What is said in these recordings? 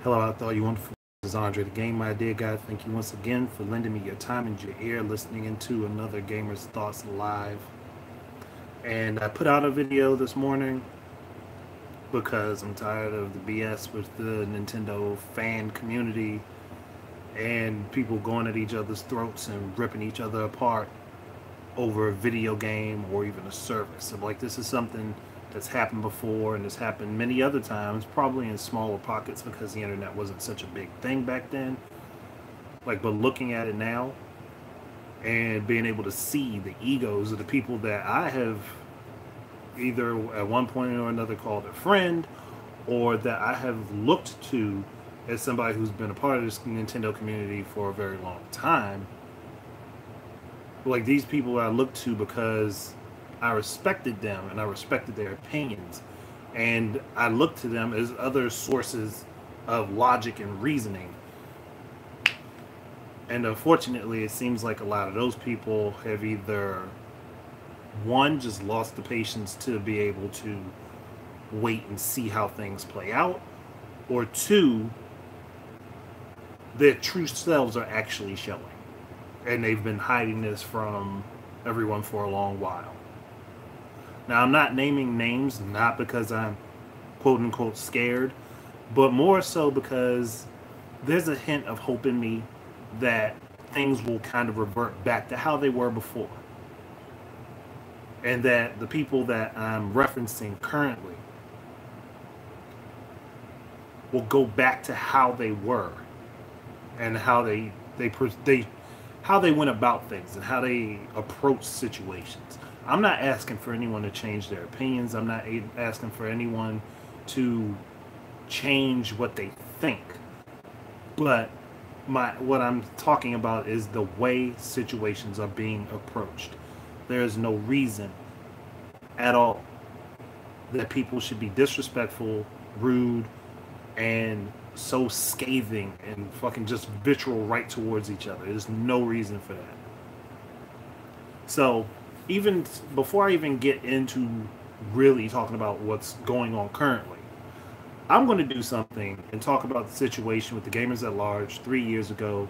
Hello out there, you wonderful. This is Andre, the Game Idea Guy. Thank you once again for lending me your time and your ear, listening into another Gamer's Thoughts Live. And I put out a video this morning because I'm tired of the BS with the Nintendo fan community and people going at each other's throats and ripping each other apart over a video game or even a service. So, like, this is something that's happened before and it's happened many other times, probably in smaller pockets because the internet wasn't such a big thing back then. Like, but looking at it now and being able to see the egos of the people that I have either at one point or another called a friend, or that I have looked to as somebody who's been a part of this Nintendo community for a very long time. Like, these people I look to because I respected them and I respected their opinions, and I looked to them as other sources of logic and reasoning. And unfortunately, it seems like a lot of those people have either one, just lost the patience to be able to wait and see how things play out, or two, their true selves are actually showing. And they've been hiding this from everyone for a long while. Now, I'm not naming names, not because I'm quote unquote scared, but more so because there's a hint of hope in me that things will kind of revert back to how they were before. And that the people that I'm referencing currently will go back to how they were and how they how they went about things and how they approach situations. I'm not asking for anyone to change their opinions. I'm not asking for anyone to change what they think. But what I'm talking about is the way situations are being approached. There is no reason at all that people should be disrespectful, rude, and so scathing and fucking just vitriol right towards each other. There's no reason for that. So, even before I even get into really talking about what's going on currently, I'm going to do something and talk about the situation with the gamers at large 3 years ago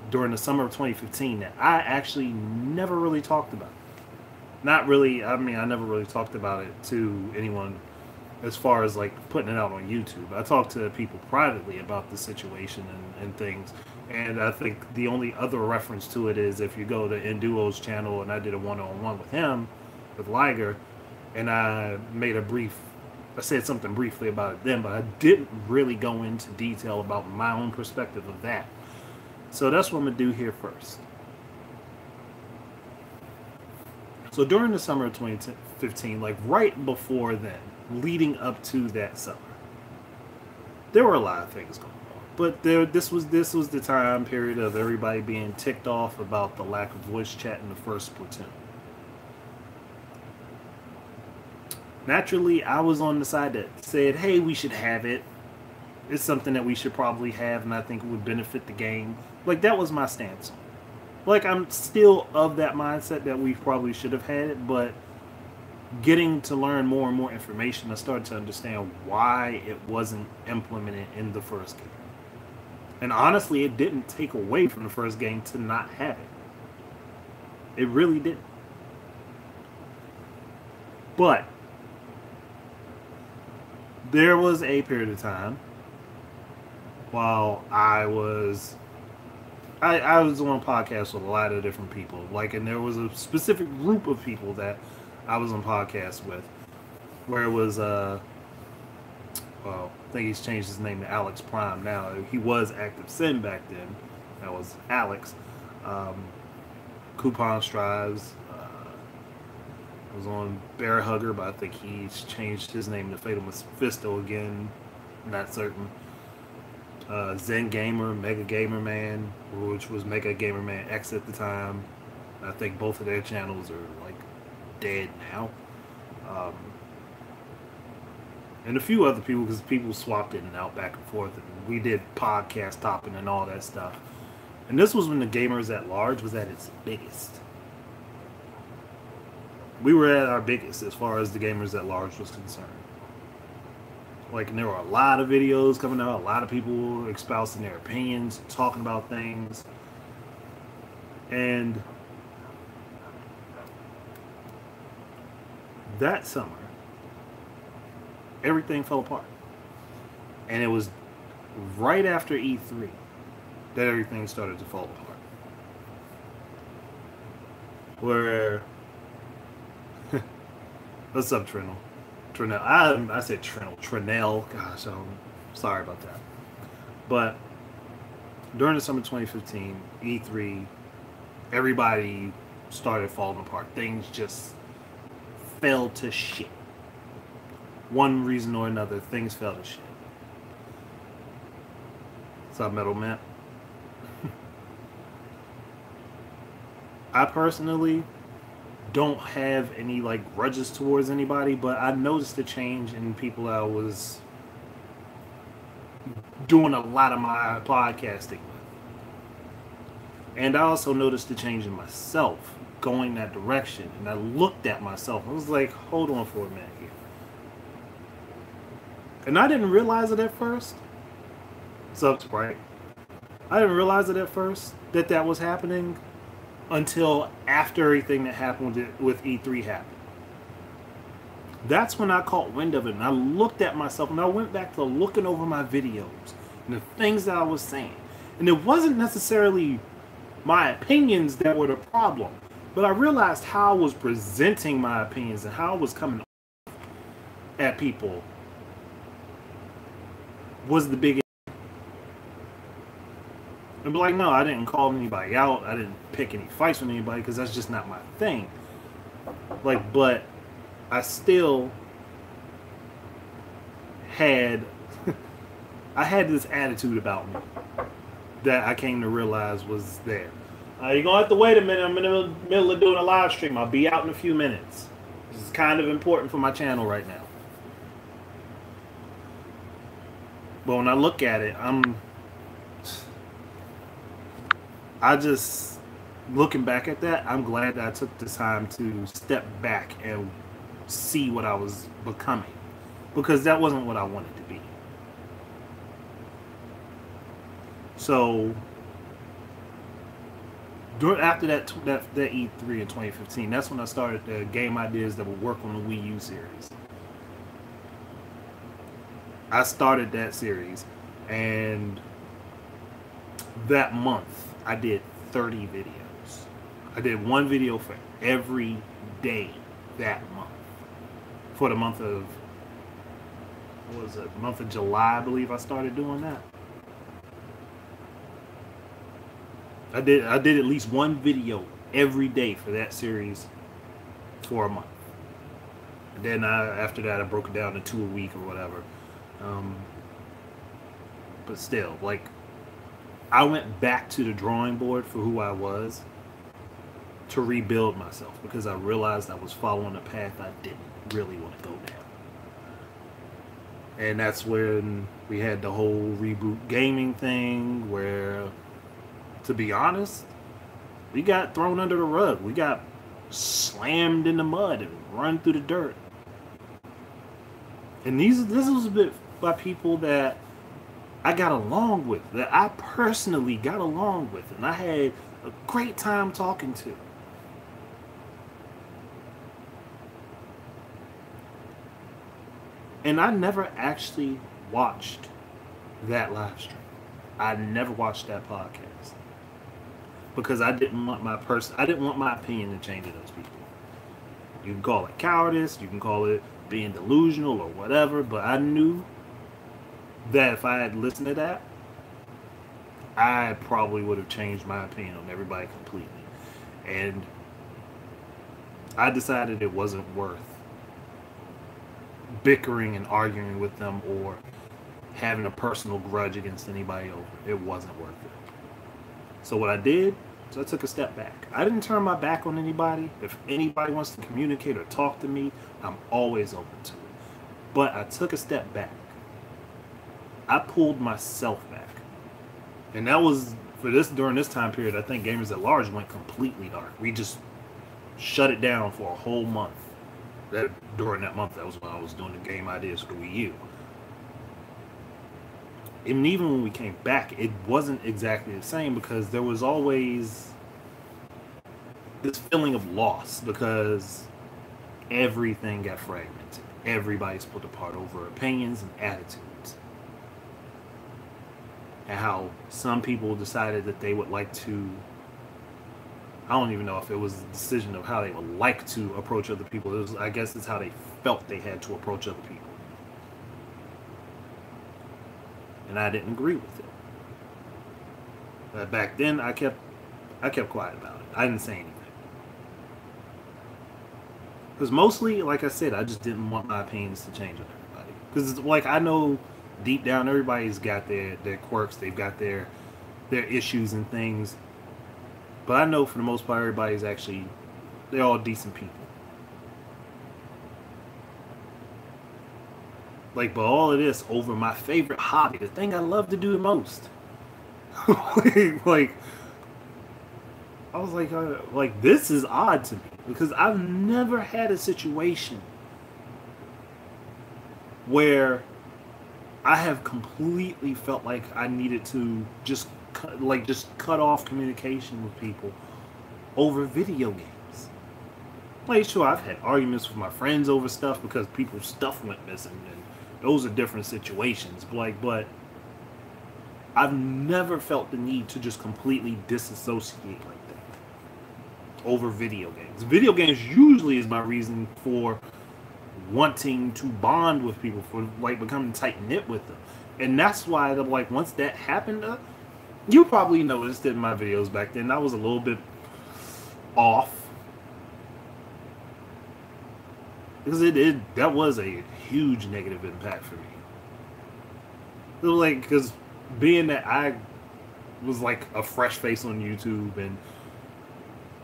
during the summer of 2015 that I actually never really talked about. Not really, I mean, I never really talked about it to anyone as far as like putting it out on YouTube. I talked to people privately about the situation and things. And I think the only other reference to it is if you go to Enduo's channel, and I did a one-on-one with him, with Liger, and I said something briefly about it then, but I didn't really go into detail about my own perspective of that. So that's what I'm going to do here first. So during the summer of 2015, like right before then, leading up to that summer, there were a lot of things going on. But this was the time period of everybody being ticked off about the lack of voice chat in the first platoon. Naturally, I was on the side that said, hey, we should have it. It's something that we should probably have, and I think it would benefit the game. Like, that was my stance. Like, I'm still of that mindset that we probably should have had it, but getting to learn more and more information, I started to understand why it wasn't implemented in the first game. And honestly, it didn't take away from the first game to not have it. It really didn't. But there was a period of time while I was on podcasts with a lot of different people. Like, and there was a specific group of people that I was on podcasts with, where it was well, I think he's changed his name to Alex Prime now. He was Active Sin back then. That was Alex. Coupon Strives. I was on Bear Hugger, but I think he's changed his name to Fatal Mephisto again. Not certain. Zen Gamer, Mega Gamer Man, which was Mega Gamer Man X at the time. I think both of their channels are like dead now. And a few other people, because people swapped in and out back and forth, and we did podcast topping and all that stuff. And this was when the gamers at large was at its biggest. We were at our biggest as far as the gamers at large was concerned. Like, and there were a lot of videos coming out, a lot of people espousing their opinions, talking about things. And that summer, everything fell apart. And it was right after E3 that everything started to fall apart. Where, what's up, Trinell? Trinell. I said Trinell. Trinell. Gosh, I'm sorry about that. But during the summer 2015, E3, everybody started falling apart. Things just fell to shit. One reason or another, things fell to shit. What's up, Metal Man? I personally don't have any like grudges towards anybody, but I noticed a change in people I was doing a lot of my podcasting with. And I also noticed a change in myself going that direction. And I looked at myself. I was like, hold on for a minute here. And I didn't realize it at first. What's up, Sprite? I didn't realize it at first that that was happening until after everything that happened with E3 happened. That's when I caught wind of it, and I looked at myself, and I went back to looking over my videos and the things that I was saying. And it wasn't necessarily my opinions that were the problem, but I realized how I was presenting my opinions and how I was coming at people was the big. And be like, no, I didn't call anybody out. I didn't pick any fights with anybody because that's just not my thing. Like, but I still had, I had this attitude about me that I came to realize was there. You're going to have to wait a minute. I'm in the middle of doing a live stream. I'll be out in a few minutes. This is kind of important for my channel right now. But when I look at it, I just, looking back at that, I'm glad that I took the time to step back and see what I was becoming. Because that wasn't what I wanted to be. So, after that E3 in 2015, that's when I started the game ideas that would work on the Wii U series. I started that series, and that month, I did 30 videos. I did one video for every day that month. For the month of, what was it? The month of July, I believe I started doing that. I did at least one video every day for that series for a month. And then after that, I broke it down to 2 a week or whatever. But still, like, I went back to the drawing board for who I was to rebuild myself because I realized I was following a path I didn't really want to go down. And that's when we had the whole reboot gaming thing where, to be honest, we got thrown under the rug. We got slammed in the mud and run through the dirt. And this was a bit by people that I got along with, that I personally got along with, and I had a great time talking to. And I never actually watched that live stream. I never watched that podcast because I didn't want my opinion to change to those people. You can call it cowardice, you can call it being delusional or whatever, but I knew that if I had listened to that, I probably would have changed my opinion on everybody completely. And I decided it wasn't worth bickering and arguing with them or having a personal grudge against anybody over. It wasn't worth it. So what I did is I took a step back. I didn't turn my back on anybody. If anybody wants to communicate or talk to me, I'm always open to it. But I took a step back. I pulled myself back. And that was, during this time period, I think gamers at large went completely dark. We just shut it down for a whole month. During that month, that was when I was doing the game ideas for the Wii U. And even when we came back, it wasn't exactly the same because there was always this feeling of loss because everything got fragmented. Everybody's split apart over opinions and attitudes. And how some people decided that they would like to, I don't even know if it was a decision of how they would like to approach other people. It was, I guess it's how they felt they had to approach other people. And I didn't agree with it. But back then, I kept quiet about it. I didn't say anything. Because mostly, like I said, I just didn't want my opinions to change on everybody. Because, like, I know deep down everybody's got their quirks. They've got their issues and things. But I know for the most part, everybody's actually, they're all decent people. Like, but all of this over my favorite hobby, the thing I love to do the most. Like, I was like, this is odd to me because I've never had a situation where I have completely felt like I needed to just cut off communication with people over video games. Like, sure, I've had arguments with my friends over stuff because people's stuff went missing, and those are different situations. But I've never felt the need to just completely disassociate like that over video games. Video games usually is my reason for wanting to bond with people, for like becoming tight knit with them, and that's why like once that happened, you probably noticed in my videos back then I was a little bit off because that was a huge negative impact for me. It was like, because being that I was like a fresh face on YouTube and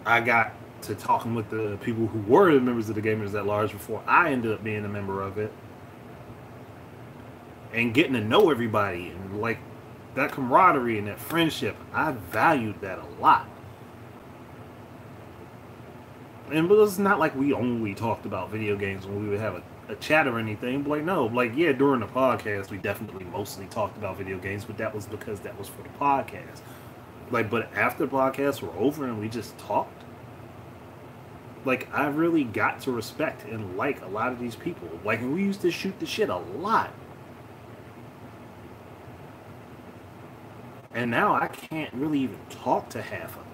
I got to talking with the people who were the members of the Gamers at Large before I ended up being a member of it, and getting to know everybody and like that camaraderie and that friendship, I valued that a lot. And but it's not like we only talked about video games when we would have a chat or anything. But like, no, like, yeah, during the podcast we definitely mostly talked about video games, but that was because that was for the podcast. Like, but after the podcasts were over and we just talked, like, I really got to respect and like a lot of these people. Like, and we used to shoot the shit a lot. And now I can't really even talk to half of them.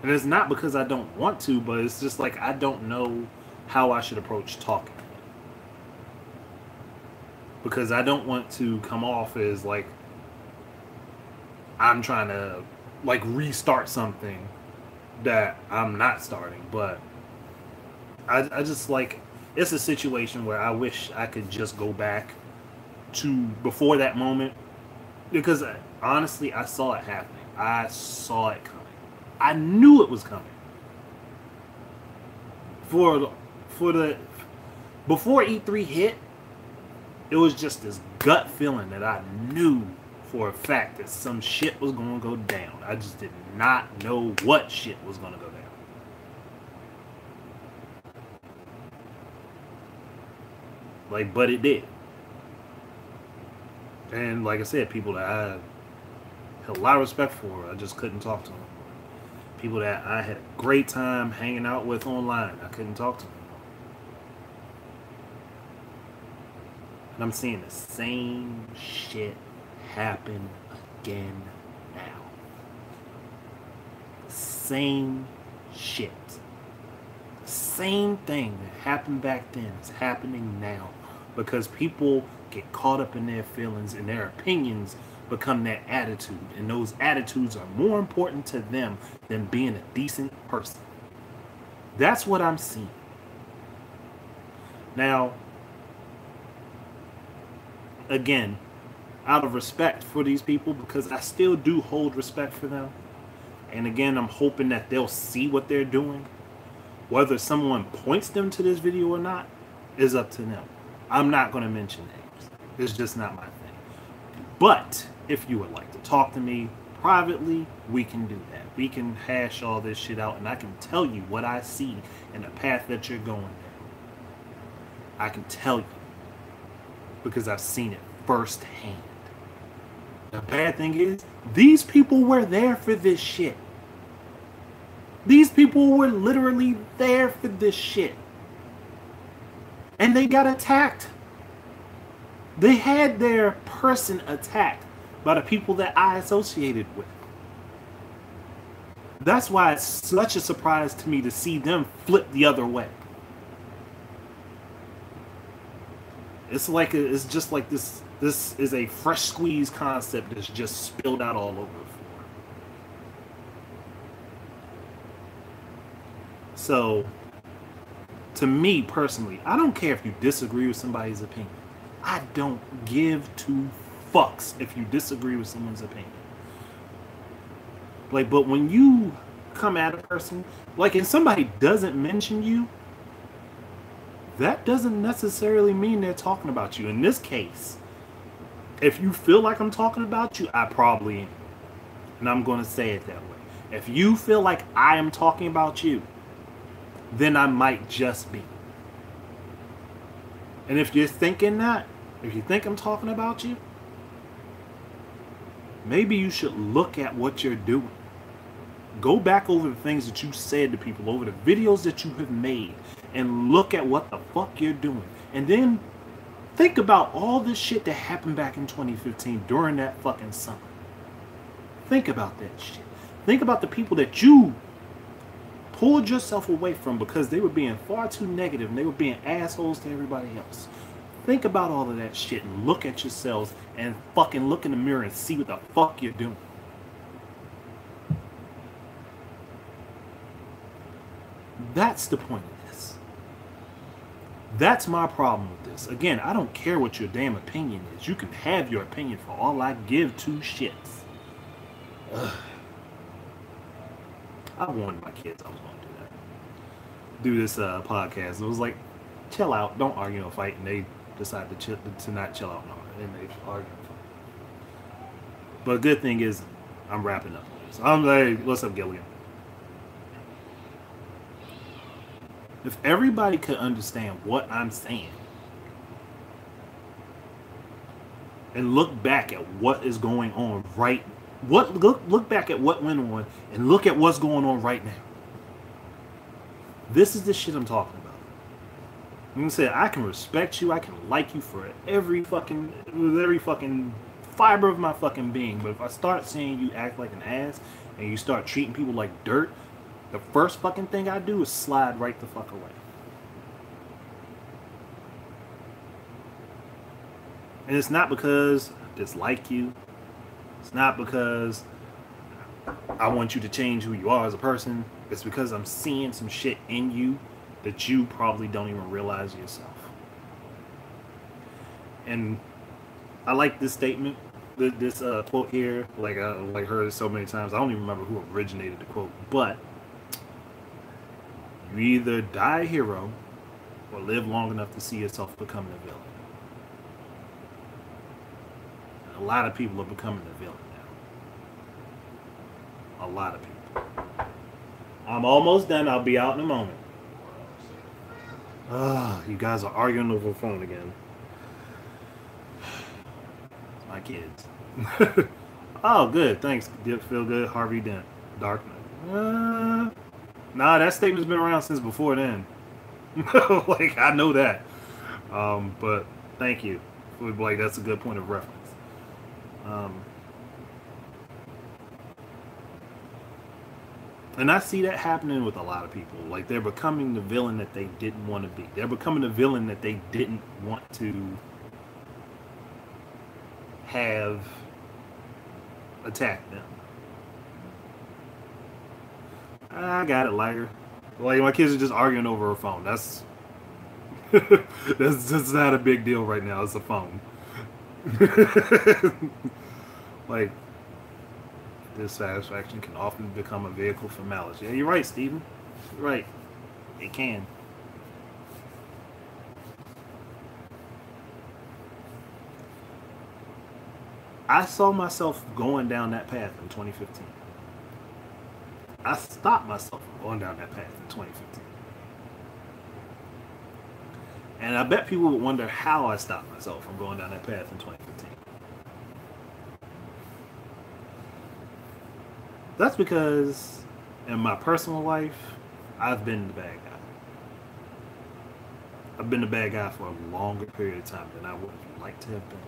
And it's not because I don't want to, but it's just like I don't know how I should approach talking. Because I don't want to come off as like I'm trying to like restart something that I'm not starting. But I just like, it's a situation where I wish I could just go back to before that moment. Because honestly, I saw it happening. I saw it coming. I knew it was coming. Before E3 hit, it was just this gut feeling that I knew for a fact that some shit was going to go down. I just did not know what shit was going to go down. Like, but it did. And like I said, people that I had a lot of respect for, I just couldn't talk to them. People that I had a great time hanging out with online, I couldn't talk to them. And I'm seeing the same shit happen again now. Same shit. The same thing that happened back then is happening now. Because people get caught up in their feelings and their opinions become their attitude. And those attitudes are more important to them than being a decent person. That's what I'm seeing. Now, again, out of respect for these people, because I still do hold respect for them. And again, I'm hoping that they'll see what they're doing. Whether someone points them to this video or not is up to them. I'm not going to mention names. It's just not my thing. But if you would like to talk to me privately, we can do that. We can hash all this shit out, and I can tell you what I see in the path that you're going down. I can tell you because I've seen it firsthand. The bad thing is, these people were there for this shit. These people were literally there for this shit. And they got attacked. They had their person attacked by the people that I associated with. That's why it's such a surprise to me to see them flip the other way. It's like it's just like this is a fresh squeeze concept that's just spilled out all over the floor. So, to me personally, I don't care if you disagree with somebody's opinion. I don't give two fucks if you disagree with someone's opinion. Like, but when you come at a person, like, and somebody doesn't mention you, that doesn't necessarily mean they're talking about you. In this case, if you feel like I'm talking about you, I probably am. And I'm going to say it that way. If you feel like I am talking about you, then I might just be. And if you're thinking that, if you think I'm talking about you, maybe you should look at what you're doing. Go back over the things that you said to people, over the videos that you have made, and look at what the fuck you're doing. And then think about all this shit that happened back in 2015 during that fucking summer. Think about that shit. Think about the people that you pulled yourself away from because they were being far too negative and they were being assholes to everybody else. Think about all of that shit and look at yourselves and fucking look in the mirror and see what the fuck you're doing. That's the point of this. That's my problem with this. Again, I don't care what your damn opinion is. You can have your opinion for all I give two shits. Ugh. I warned my kids I was going to do this podcast. It was like, chill out, don't argue or fight, and they decided to not chill out, and they argue and fight. But the good thing is, I'm wrapping up. So I'm like, what's up, Gillian? If everybody could understand what I'm saying and look back at what is going on look back at what went on and look at what's going on right now. This is the shit I'm talking about. I'm gonna say I can respect you, I can like you for every fucking fiber of my fucking being. But if I start seeing you act like an ass and you start treating people like dirt, the first fucking thing I do is slide right the fuck away. And it's not because I dislike you. It's not because I want you to change who you are as a person. It's because I'm seeing some shit in you that you probably don't even realize yourself. And I like this statement, this quote here. Like I heard it so many times. I don't even remember who originated the quote, but you either die a hero or live long enough to see yourself becoming a villain. A lot of people are becoming a villain now. A lot of people. I'm almost done. I'll be out in a moment. You guys are arguing over the phone again. It's my kids. Oh, good. Thanks. Feel good. Harvey Dent. Dark Knight. Nah, that statement's been around since before then. Like, I know that. But thank you. Like, that's a good point of reference. And I see that happening with a lot of people. Like, they're becoming the villain that they didn't want to be. They're becoming the villain that they didn't want to have attack them. I got it, Liger. Like, my kids are just arguing over a phone. That's that's not a big deal right now. It's a phone. Like, dissatisfaction can often become a vehicle for malice. Yeah, you're right, Steven. You're right. It can. I saw myself going down that path in 2015. I stopped myself from going down that path in 2015. And I bet people would wonder how I stopped myself from going down that path in 2015. That's because in my personal life, I've been the bad guy. I've been the bad guy for a longer period of time than I would like to have been.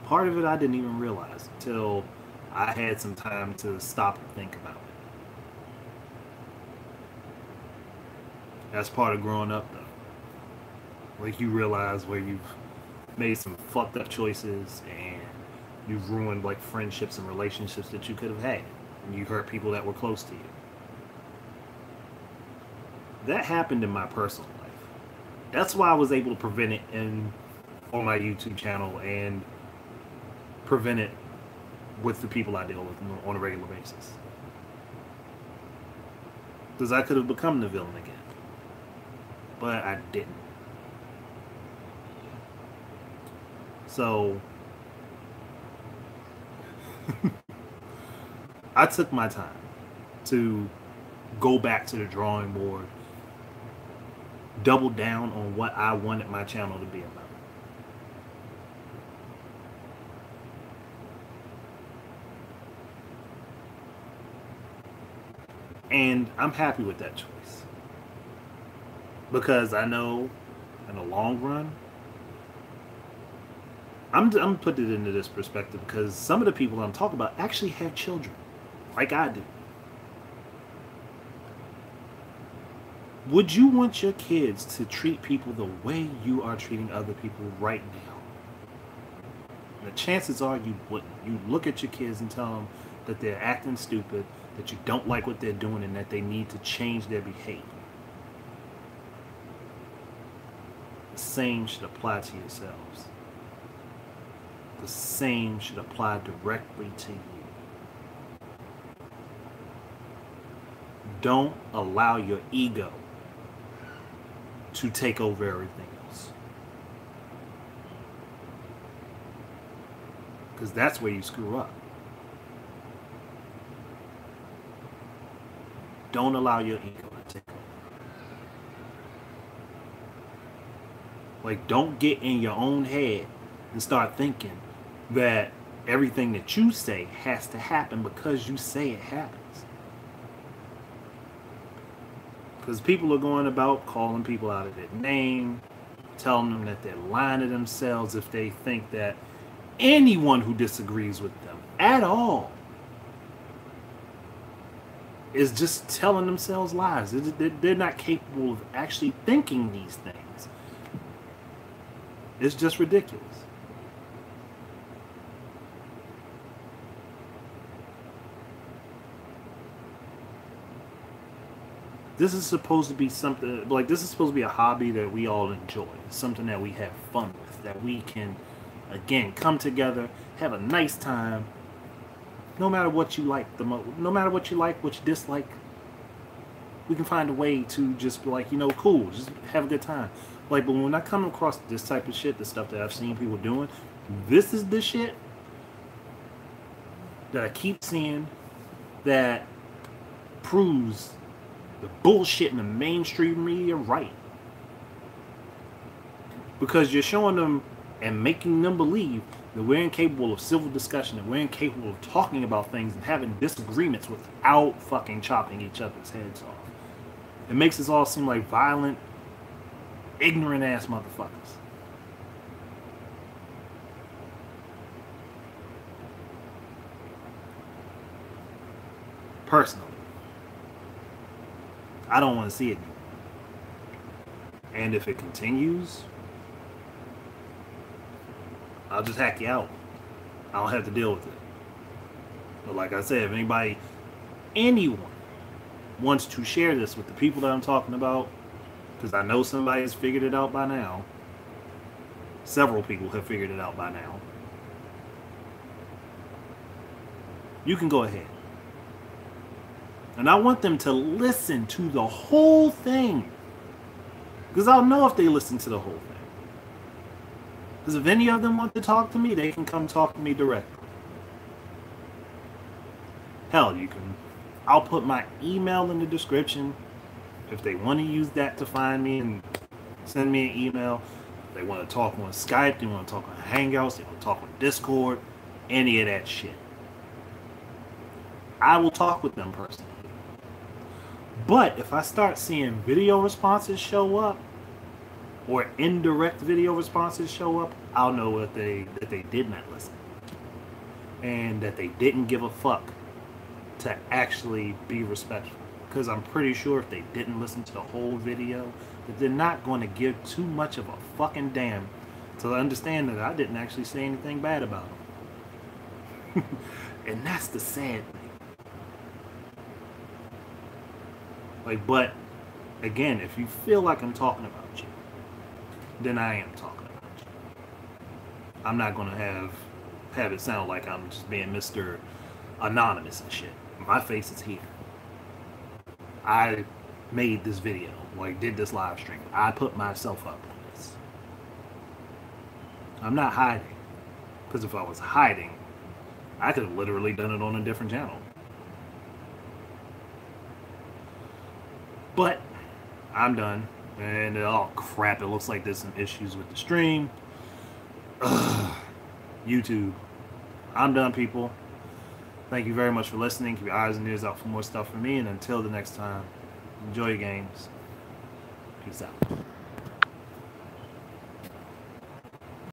Part of it I didn't even realize until I had some time to stop and think about it. That's part of growing up, though. Like, you realize where you've made some fucked up choices and you've ruined, like, friendships and relationships that you could have had. And you hurt people that were close to you. That happened in my personal life. That's why I was able to prevent it on my YouTube channel and prevent it with the people I deal with on a regular basis. Because I could have become the villain again. But I didn't. So I took my time to go back to the drawing board, double down on what I wanted my channel to be about. And I'm happy with that choice. Because I know in the long run, I'm putting it into this perspective because some of the people I'm talking about actually have children, like I do. Would you want your kids to treat people the way you are treating other people right now? The chances are you wouldn't. You look at your kids and tell them that they're acting stupid, that you don't like what they're doing, and that they need to change their behavior. The same should apply to yourselves. The same should apply directly to you. Don't allow your ego to take over everything else. Because that's where you screw up. Don't allow your ego to take over. Like, don't get in your own head and start thinking that everything that you say has to happen because you say it happens. Because people are going about calling people out of their name, telling them that they're lying to themselves if they think that anyone who disagrees with them at all is just telling themselves lies. They're not capable of actually thinking these things. It's just ridiculous. This is supposed to be something, like, this is supposed to be a hobby that we all enjoy. Something that we have fun with. That we can, again, come together, have a nice time. No matter what you like the most, no matter what you like, what you dislike, we can find a way to just be like, you know, cool, just have a good time. Like, but when I come across this type of shit, the stuff that I've seen people doing, this is the shit that I keep seeing that proves the bullshit in the mainstream media right. Because you're showing them and making them believe that we're incapable of civil discussion, and we're incapable of talking about things and having disagreements without fucking chopping each other's heads off. It makes us all seem like violent, ignorant ass motherfuckers. Personally, I don't want to see it anymore. And if it continues, I'll just hack you out. I don't have to deal with it. But like I said, if anyone wants to share this with the people that I'm talking about, because I know somebody has figured it out by now. Several people have figured it out by now. You can go ahead. And I want them to listen to the whole thing. Because I'll know if they listen to the whole thing. Because if any of them want to talk to me, they can come talk to me directly. Hell, I'll put my email in the description. If they want to use that to find me and send me an email. If they want to talk on Skype, they want to talk on Hangouts, they want to talk on Discord, any of that shit. I will talk with them personally. But if I start seeing video responses show up, or indirect video responses show up, I'll know that they did not listen, and that they didn't give a fuck to actually be respectful. Because I'm pretty sure if they didn't listen to the whole video, that they're not going to give too much of a fucking damn to understand that I didn't actually say anything bad about them. And that's the sad thing. Like, but again, if you feel like I'm talking about you, then I am talking about you. I'm not gonna have it sound like I'm just being Mr. Anonymous and shit. My face is here. I made this video, like did this live stream. I put myself up on this. I'm not hiding. Because if I was hiding, I could have literally done it on a different channel. But I'm done. And oh crap, it looks like there's some issues with the stream. Ugh. YouTube. I'm done, people. Thank you very much for listening. Keep your eyes and ears out for more stuff from me. And until the next time, enjoy your games. Peace out.